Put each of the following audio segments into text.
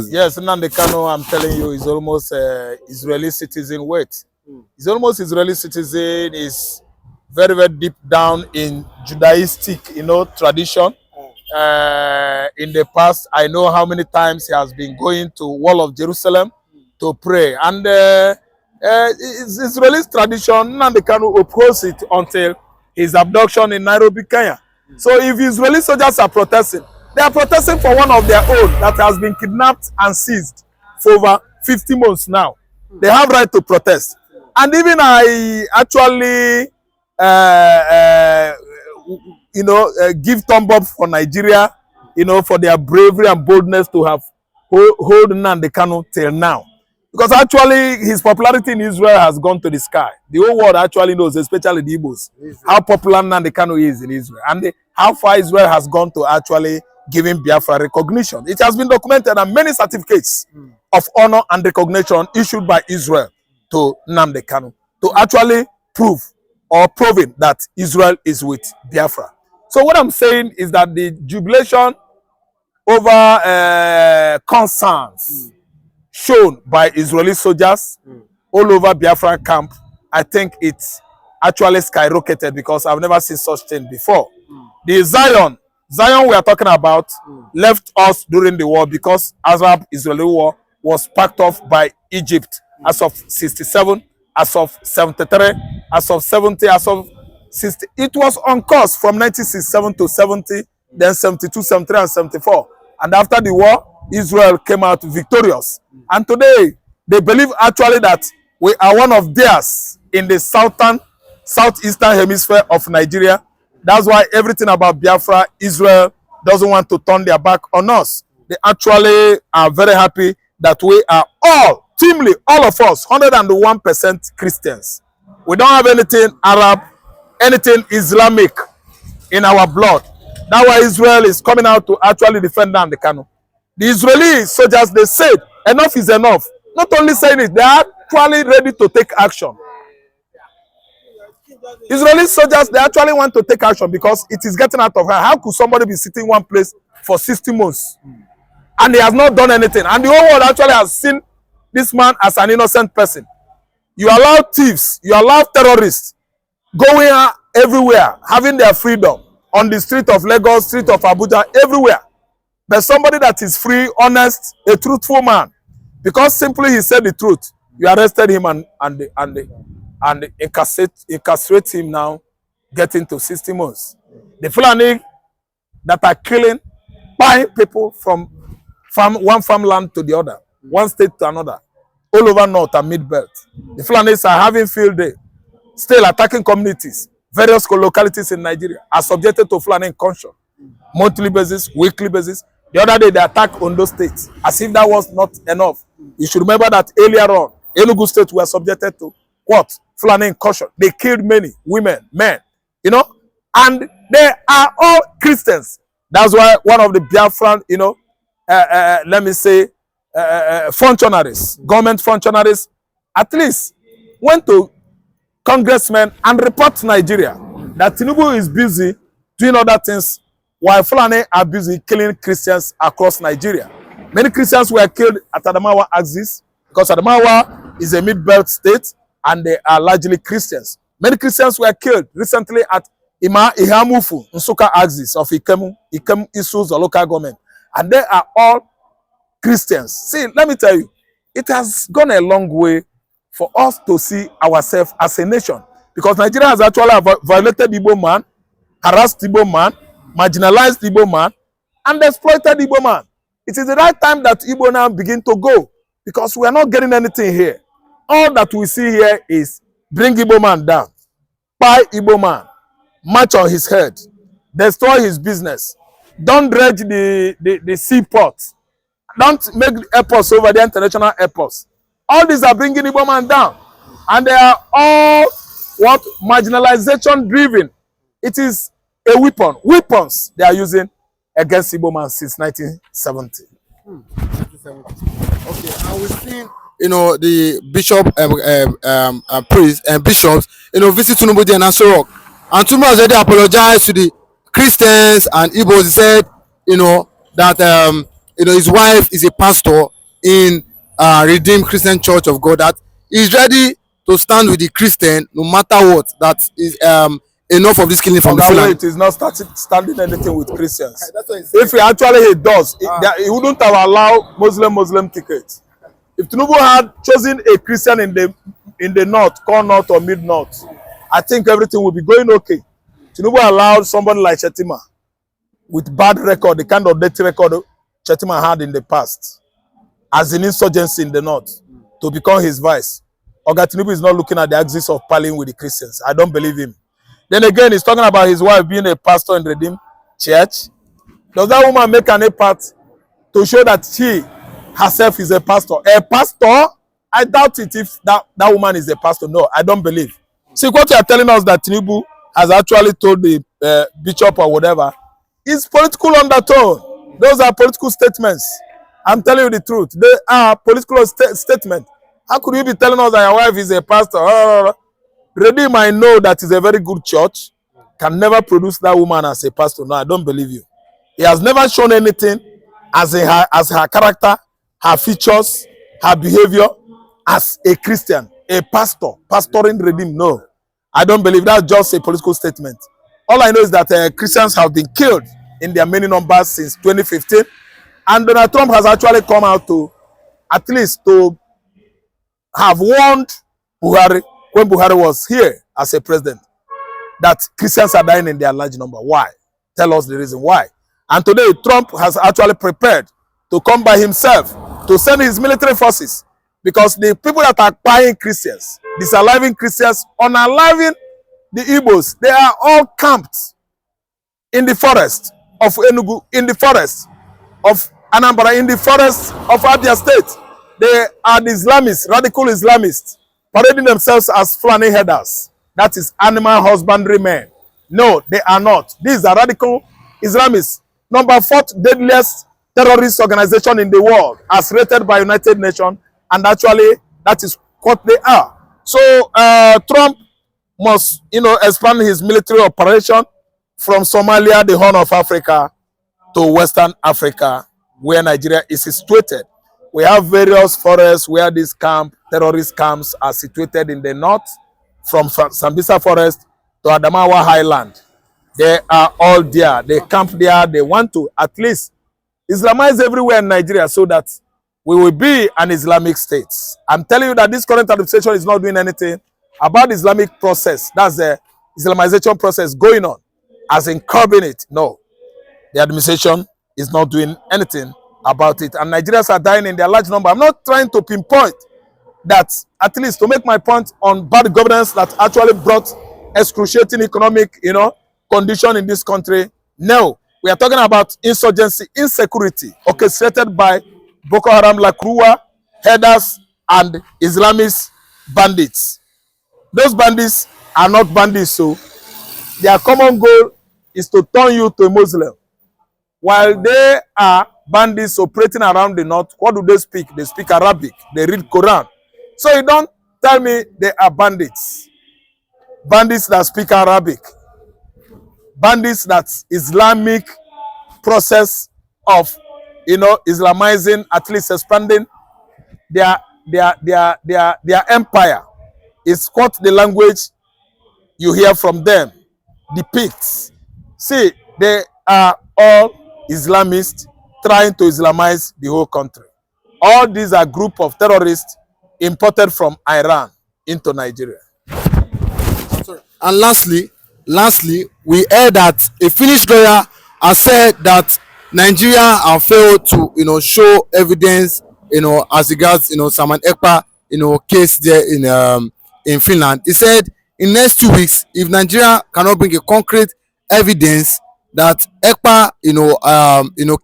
Yes, Namdi Kanu, I'm telling you, is almost Israeli citizen weight. He's almost Israeli citizen, is very, very deep down in Judaistic, tradition. In the past, I know how many times he has been going to Wall of Jerusalem to pray. And it's Israeli tradition, Namdi Kanu opposed it until his abduction in Nairobi, Kenya. So if Israeli soldiers are protesting, they are protesting for one of their own that has been kidnapped and seized for over 50 months now. They have right to protest. And even I actually, give thumb up for Nigeria, for their bravery and boldness to have hold Namdi Kanu till now. Because actually, his popularity in Israel has gone to the sky. The whole world actually knows, especially the Igbos, how popular Namdi Kanu is in Israel. And how far Israel has gone to actually giving Biafra recognition. It has been documented, and many certificates of honor and recognition issued by Israel to Namdi Kanu to actually prove or proving that Israel is with Biafra. So what I'm saying is that the jubilation over concerns shown by Israeli soldiers all over Biafra camp, I think it's actually skyrocketed because I've never seen such thing before. The Zion we are talking about left us during the war because Arab-Israeli war was packed off by Egypt as of 67, as of 73, as of 70, as of 60. It was on course from 1967 to 70, then 72, 73, and 74. And after the war, Israel came out victorious. And today, they believe actually that we are one of theirs in the southeastern hemisphere of Nigeria. That's why everything about Biafra, Israel doesn't want to turn their back on us. They actually are very happy that we are all, teamly, all of us, 101% Christians. We don't have anything Arab, anything Islamic in our blood. That's why Israel is coming out to actually defend Namdi Kanu. The Israeli soldiers, they said, enough is enough. Not only saying it, they are actually ready to take action. Israeli soldiers, they actually want to take action because it is getting out of hand. How could somebody be sitting in one place for 60 months and he has not done anything? And the whole world actually has seen this man as an innocent person. You allow thieves, you allow terrorists going everywhere, having their freedom on the street of Lagos, street of Abuja, everywhere. But somebody that is free, honest, a truthful man, because simply he said the truth, you arrested him and incarcerate him now, getting to 60 months. The Fulani that are killing, buying people from one farmland to the other, one state to another, all over North and Mid-Belt. The Fulanis are having field day, still attacking communities. Various localities in Nigeria are subjected to Fulani incursion, monthly basis, weekly basis. The other day they attacked Ondo State, as if that was not enough. You should remember that earlier on, Enugu State were subjected to what? Fulani incursion. They killed many women, men, and they are all Christians. That's why one of the Biafran, let me say, functionaries, government functionaries, at least went to congressmen and report to Nigeria that Tinubu is busy doing other things while Fulani are busy killing Christians across Nigeria. Many Christians were killed at Adamawa axis because Adamawa is a mid-belt state and they are largely Christians. Many Christians were killed recently at Ihamufu, Nsuka axis of Ikemu issues the local government. And they are all Christians. See, let me tell you, it has gone a long way for us to see ourselves as a nation. Because Nigeria has actually violated Igbo man, harassed Igbo man, marginalized Igbo man, and exploited Igbo man. It is the right time that Igbo now begin to go. Because we are not getting anything here. All that we see here is bring Igbo man down, buy Igbo man, march on his head, destroy his business, don't dredge the seaport, don't make airports over the international airports. All these are bringing Igbo man down. And they are all what? Marginalization driven. It is a weapon. Weapons they are using against Igbo man since 1970. 1970. Okay, and we've seen, the bishop, priests and bishops, visit Tinubu and Aso Rock. And Tinubu has already apologized to the Christians and Igbos. He said, that his wife is a pastor in Redeemed Christian Church of God, that he's ready to stand with the Christian no matter what. That is enough of this killing from the Finland. It is not standing anything with Christians. If he does, he wouldn't have allowed Muslim tickets. If Tinubu had chosen a Christian in the north, core north or mid north, I think everything would be going okay. Tinubu allowed somebody like Chetima with bad record, the kind of dirty record Chetima had in the past, as an insurgency in the north, to become his vice. Oga Tinubu is not looking at the axis of palling with the Christians. I don't believe him. Then again, he's talking about his wife being a pastor in Redeemed Church. Does that woman make an effort to show that she herself is a pastor? A pastor? I doubt it if that woman is a pastor. No, I don't believe. See, what you are telling us that Tinubu has actually told the bishop or whatever is political undertone. Those are political statements. I'm telling you the truth. They are political statements. How could you be telling us that your wife is a pastor? Redeem, I know that is a very good church, can never produce that woman as a pastor. No, I don't believe you. He has never shown anything as her character, her features, her behavior as a Christian, a pastor, pastoring Redeem. No, I don't believe that's just a political statement. All I know is that Christians have been killed in their many numbers since 2015, and Donald Trump has actually come out to at least to have warned Buhari when Buhari was here as a president that Christians are dying in their large number. Why? Tell us the reason why. And today Trump has actually prepared to come by himself to send his military forces, because the people that are buying Christians, disaliving Christians, unaliving the Igbos, they are all camped in the forest of Enugu, in the forest of Anambra, in the forest of Abia State. They are the Islamists, radical Islamists, parading themselves as Fulani headers. That is animal husbandry men. No, they are not. These are radical Islamists. Number 4th deadliest terrorist organization in the world, as rated by United Nations, and actually that is what they are. So Trump must, expand his military operation from Somalia, the Horn of Africa, to Western Africa, where Nigeria is situated. We have various forests where these terrorist camps are situated in the north, from Sambisa Forest to Adamawa Highland. They are all there. They camp there. They want to at least Islamize everywhere in Nigeria so that we will be an Islamic state. I'm telling you that this current administration is not doing anything about the Islamic process. That's the Islamization process going on, as in curbing it. No, the administration is not doing anything about it, and Nigerians are dying in their large number. I'm not trying to pinpoint that, at least to make my point on bad governance that actually brought excruciating economic, condition in this country. No, we are talking about insurgency, insecurity, orchestrated by Boko Haram, Lakrua, headers, and Islamist bandits. Those bandits are not bandits, so their common goal is to turn you to a Muslim. While they are bandits operating around the north, what do they speak? They speak Arabic. They read Quran. So you don't tell me they are bandits. Bandits that speak Arabic. Bandits that's Islamic process of, Islamizing, at least expanding their empire. Is what the language you hear from them depicts. See, they are all Islamists trying to Islamize the whole country. All these are group of terrorists imported from Iran into Nigeria. And lastly, we heard that a Finnish lawyer has said that Nigeria have failed to, show evidence, as regards, Salman Ekpa, case there in Finland. He said in next 2 weeks, if Nigeria cannot bring a concrete evidence, that Ekpa,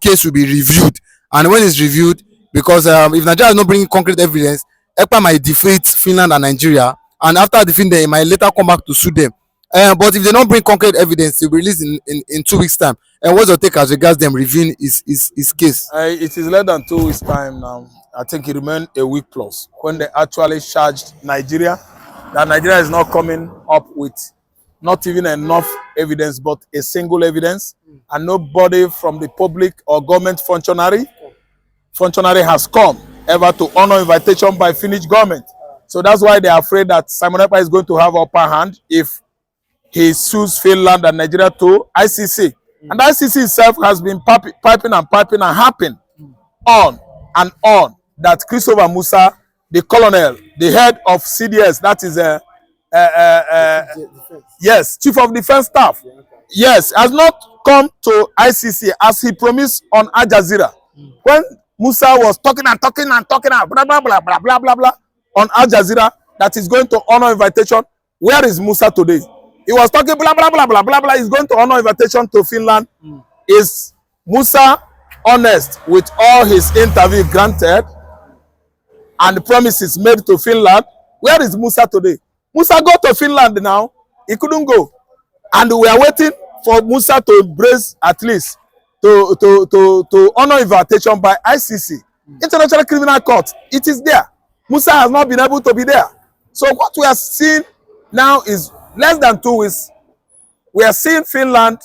case will be reviewed. And when it's reviewed, because if Nigeria is not bringing concrete evidence, Ekpa might defeat Finland and Nigeria, and after defeating them, he might later come back to sue them. But if they don't bring concrete evidence, they'll be released in 2 weeks' time. And what's your take as regards them reviewing his case? It is less than 2 weeks' time now. I think it remained a week plus when they actually charged Nigeria that Nigeria is not coming up with not even enough evidence, but a single evidence, and nobody from the public or government functionary functionary has come ever to honor invitation by Finnish government. So that's why they are afraid that Simon Ekpa is going to have upper hand if he sues Finland and Nigeria to ICC. And the ICC itself has been piping and harping on and on that Christopher Musa, the colonel, the head of CDS, that is yes, chief of defense staff, yes, has not come to ICC as he promised on Al Jazeera. When Musa was talking and blah blah blah blah blah blah blah on Al Jazeera that he's going to honor invitation. Where is Musa today? He was talking blah blah blah blah blah blah. He's going to honor invitation to Finland. Is Musa honest with all his interview granted and the promises made to Finland? Where is Musa today? Musa go to Finland now. He couldn't go, and we are waiting for Musa to embrace at least to honor invitation by ICC, International Criminal Court. It is there. Musa has not been able to be there. So what we are seeing now is less than 2 weeks. We are seeing Finland,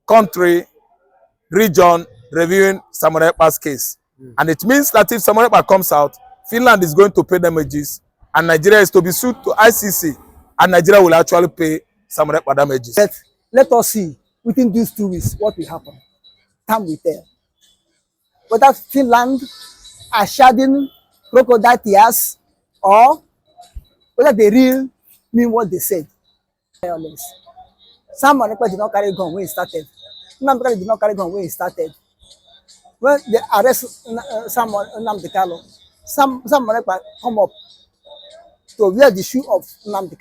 country, region, reviewing Simon Ekpa's case. And it means that if Simon Ekpa comes out, Finland is going to pay damages, and Nigeria is to be sued to ICC, and Nigeria will actually pay Simon Ekpa damages. Let us see within these 2 weeks what will happen. Time will tell. Whether Finland are shedding crocodile tears or whether they really mean what they said. Simon Ekpa did not carry gun when he started. Namdi did not carry gun when he started. When they arrest Namdi, Simon Ekpa come up to wear the shoe of Namdi,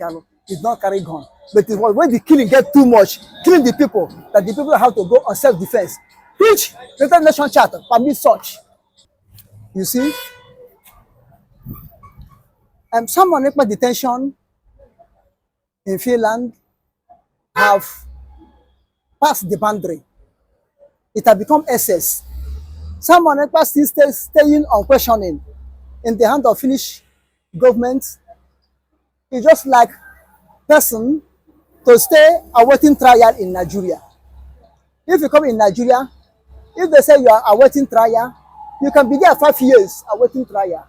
did not carry gun. But it was when the killing get too much, killing the people, that the people have to go on self-defense. Which the United Nations Charter permits such. You see? Simon Ekpa detention in Finland have passed the boundary. It has become excess. Simon Ekpa still staying on questioning in the hand of Finnish government. It's just like person to stay awaiting trial in Nigeria. If you come in Nigeria, if they say you are awaiting trial, you can be there 5 years awaiting trial.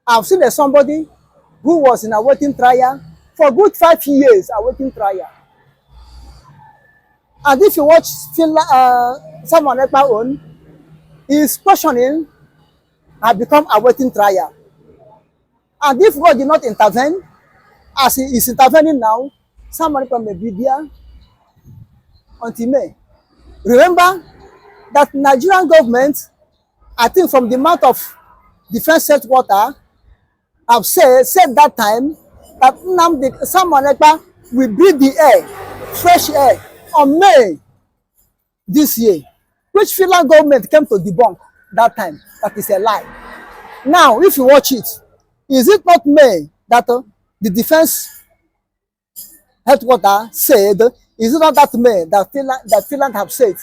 I've seen somebody who was in awaiting trial for good 5 years awaiting trial. And if you watch Simon Ekpa own, his questioning has become awaiting trial. And if God did not intervene, as he is intervening now, Simon Ekpa may be there until May. Remember that Nigerian government, I think from the mouth of defense headquarters, have said that time that Simon Ekpa will breathe the air, fresh air, on May this year, which Finland government came to debunk that time. That is a lie. Now, if you watch it, is it not May that the defense headquarters said? Is it not that May that Finland have said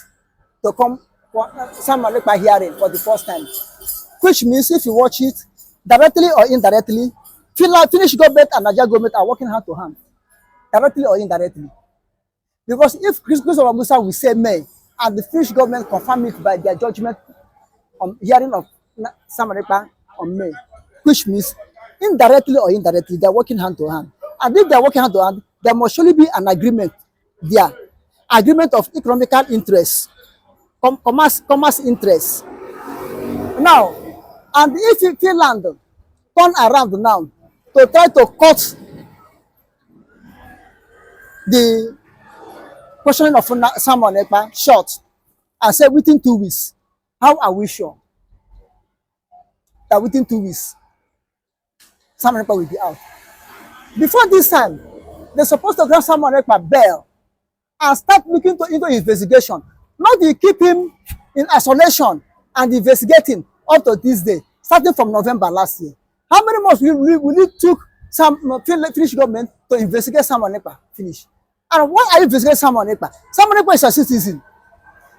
to come for Simon Ekpa hearing for the first time? Which means if you watch it, directly or indirectly, Finnish government and Nigerian government are working hand to hand, directly or indirectly. Because if Christopher Musa will say May, and the Finnish government confirm it by their judgment on hearing of Simon Ekpa on May, which means indirectly or indirectly, they are working hand to hand. And if they are working hand to hand, there must surely be an agreement there. Agreement of economical interest, commerce interest. Now, and if Finland turn around now to try to cut the questioning of Simon Ekpa short and say within 2 weeks, how are we sure that within 2 weeks Simon Ekpa will be out? Before this time, they're supposed to grant Simon Ekpa bail and start looking into investigation. Not to keep him in isolation and investigating up to this day, starting from November last year. How many months will it took some Finnish government to investigate Simon Ekpa? Finish. And why are you investigating Simon Ekpa? Simon Ekpa is a citizen.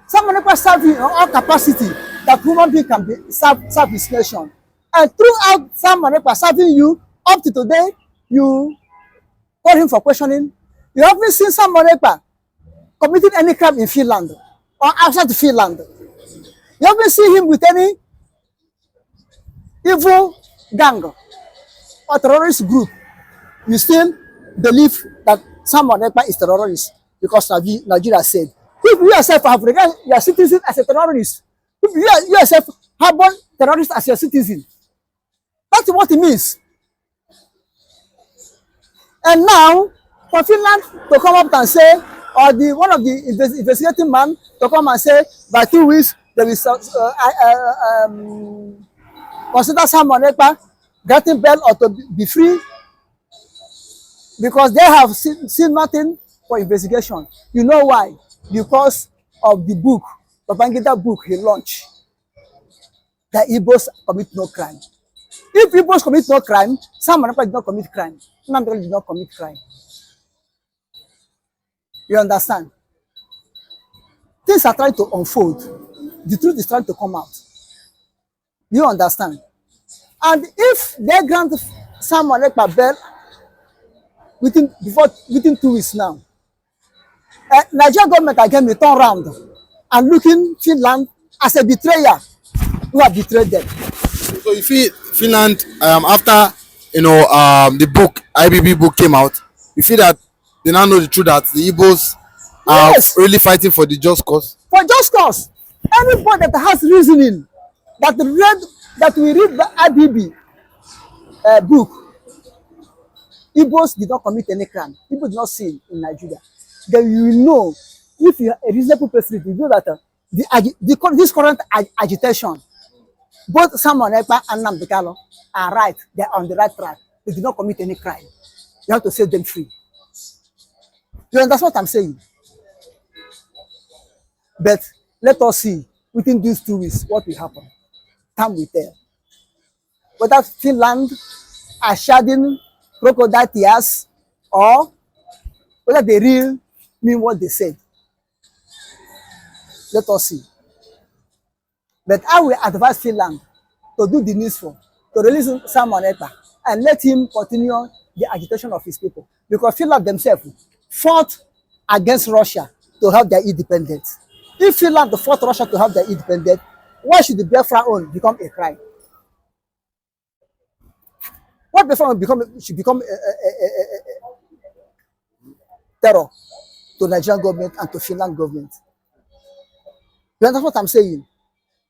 Simon Ekpa serves in all capacity that human being can be serve his nation. And throughout Simon Ekpa serving you up to today, you call him for questioning. You haven't seen Simon Ekpa committing any crime in Finland or outside Finland. You haven't seen him with any evil gang or terrorist group, you still believe that someone is terrorist because Nigeria said. If you yourself have regarded your citizen as a terrorist, if you yourself have one terrorist as your citizen, that's what it means. And now, for Finland to come up and say, or one of the investigating man to come and say, by 2 weeks, they will consider someone getting bail or to be free because they have seen nothing for investigation. You know why? Because of the book, Babangida book he launched, that Igbos commit no crime. If Igbos commit no crime, someone did not commit crime. Namdi did not commit crime. You understand? Things are trying to unfold. The truth is trying to come out. You understand? And if they grant someone like bail within 2 weeks now, Nigerian government again will turn around and looking Finland as a betrayer who have betrayed them. So you feel Finland after the book IBB book came out, you feel that they now know the truth that the Igbos are really fighting for the just cause? For just cause. Anybody that has reasoning that we read the IBB book, Igbos did not commit any crime. Igbos did not sin in Nigeria. Then you will know, if you are a reasonable person, you know that this current agitation, both Samuel Ekpa and Namdi are right. They are on the right track. They did not commit any crime. You have to set them free. You understand what I'm saying? But let us see within these 2 weeks what will happen. Time will tell. Whether Finland are shedding crocodile tears or whether they really mean what they said. Let us see. But I will advise Finland to do the needful, to release Samuel Ekpa and let him continue the agitation of his people. Because Finland themselves fought against Russia to have their independence. If Finland fought Russia to have their independence, why should the Biafra own become a crime? What Biafra should become a terror to Nigerian government and to Finland government. You understand what I'm saying?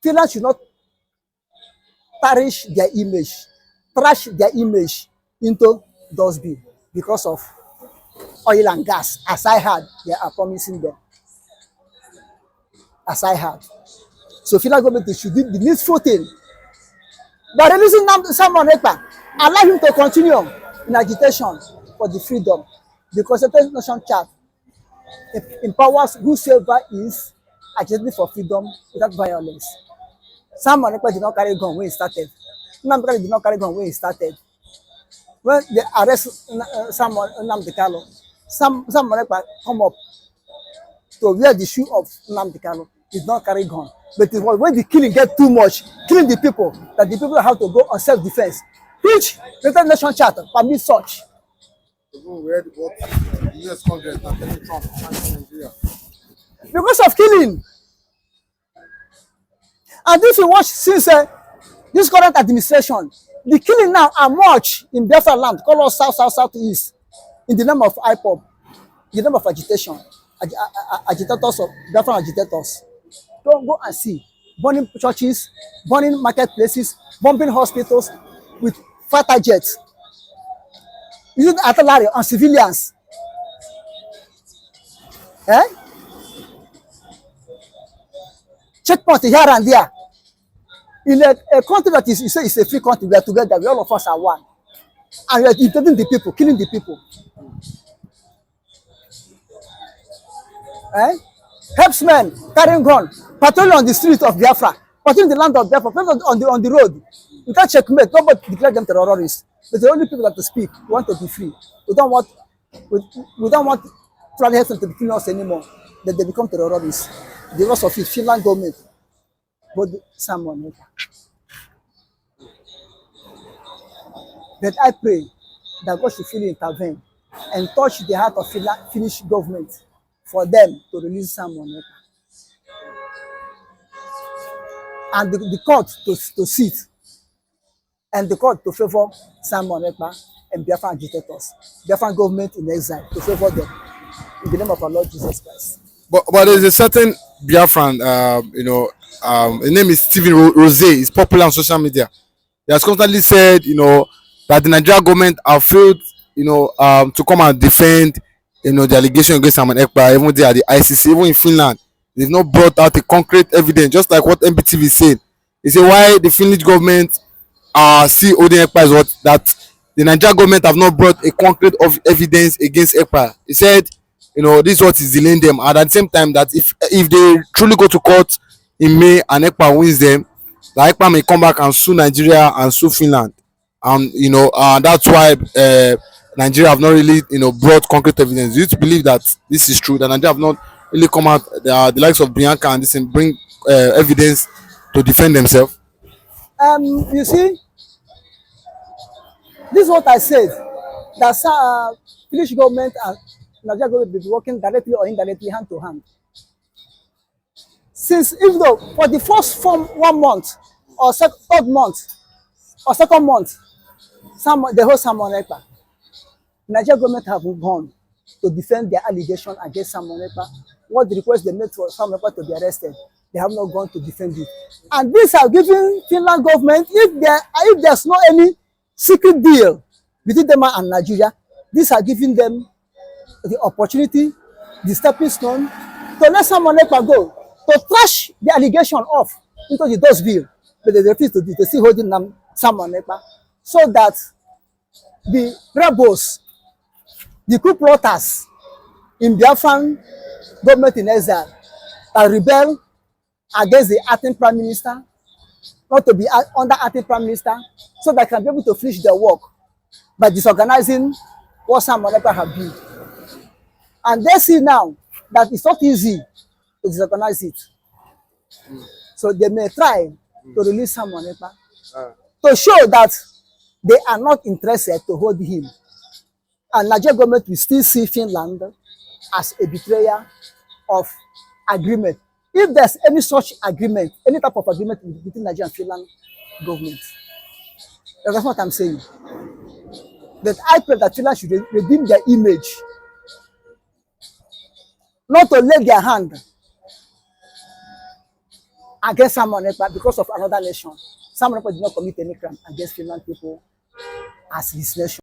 Finland should not trash their image into dustbin because of oil and gas, as I heard they are promising them. As I heard. So Finland government should do the needful thing. By releasing Samuel Ekpa, allow him to continue in agitation for the freedom. Because the Nation Chart empowers whosoever is agitating for freedom without violence. Samuel Ekpa did not carry gun when he started. Namdi did not carry gun when he started. When they arrest Namdi, Samuel Ekpa come up to wear the shoe of Namdi, did not carry gun. But it was when the killing get too much, killing the people, that the people have to go on self-defense. Which the Nation Chart permits such. The US Congress are telling Trump to sanction Nigeria. Because of killing. And if you watch since this current administration, the killing now are much in Biafra land, call us southeast, in the name of IPOB, in the name of agitation, agitators of Biafra agitators. Don't go and see burning churches, burning marketplaces, bombing hospitals with fighter jets, using artillery on civilians. Checkpoint here and there. In a country that you say is a free country, we are together, all of us are one. And we are dictating the people, killing the people. Helpsmen carrying gun, patrolling on the streets of Biafra, patrolling the land of Biafra, on the road. We can't checkmate, nobody declare them terrorists. But the only people that to speak want to be free. We don't want Fulani Helpsmen to be killing us anymore. That they become terrorists. The loss of it, Finland government, but someone. But I pray that God should fully intervene and touch the heart of Finnish government for them to release someone. And the court to sit and the court to favor Simon Ekpa and Biafra agitators, Biafra government in exile to favor them in the name of our Lord Jesus Christ. But there's a certain Biafran, his name is Stephen Rose. He's popular on social media. He has constantly said, that the Nigerian government have failed, to come and defend, the allegation against Simon Ekpa, even there at the ICC, even in Finland. They've not brought out a concrete evidence, just like what MBTV said. He said why the Finnish government see holding Ekpa is what that the Nigerian government have not brought a concrete of evidence against Ekpa. He said, this is what is delaying them, and at the same time that if they truly go to court in May and Ekpa wins them, that Ekpa may come back and sue Nigeria and sue Finland, and that's why Nigeria have not really brought concrete evidence. Do you believe that this is true, that Nigeria have not really come out, the likes of Bianca and this, and bring evidence to defend themselves? You see, this is what I said, that Finnish government and Nigeria government will be working directly or indirectly hand to hand. Since even though for the first 1 month or third month or second month, the whole Simon Ekpa, Nigeria government have gone to defend their allegation against Simon Ekpa. What the request they made for Simon Ekpa to be arrested, they have not gone to defend it. And these are giving Finland government, if there's not any secret deal between them and Nigeria, these are giving them the opportunity, the stepping stone to let Simon Ekpa go, to trash the allegation off into the dustbin, but they refuse to do it. They still holding them Simon Ekpa, so that the rebels, the coup plotters in Biafran government in exile that rebel against the acting prime minister, not to be under acting prime minister, so that they can be able to finish their work by disorganizing what Simon Ekpa have built. And they see now that it's not easy to disorganize it. So they may try to release Simon Ekpa to show that they are not interested to hold him. And Nigeria government will still see Finland as a betrayer of agreement. If there's any such agreement, any type of agreement between Nigeria and Finland government, that's what I'm saying. That I pray that Finland should redeem their image, not to lay their hand against Simon Ekpa because of another nation. Simon Ekpa did not commit any crime against Finland people as his nation.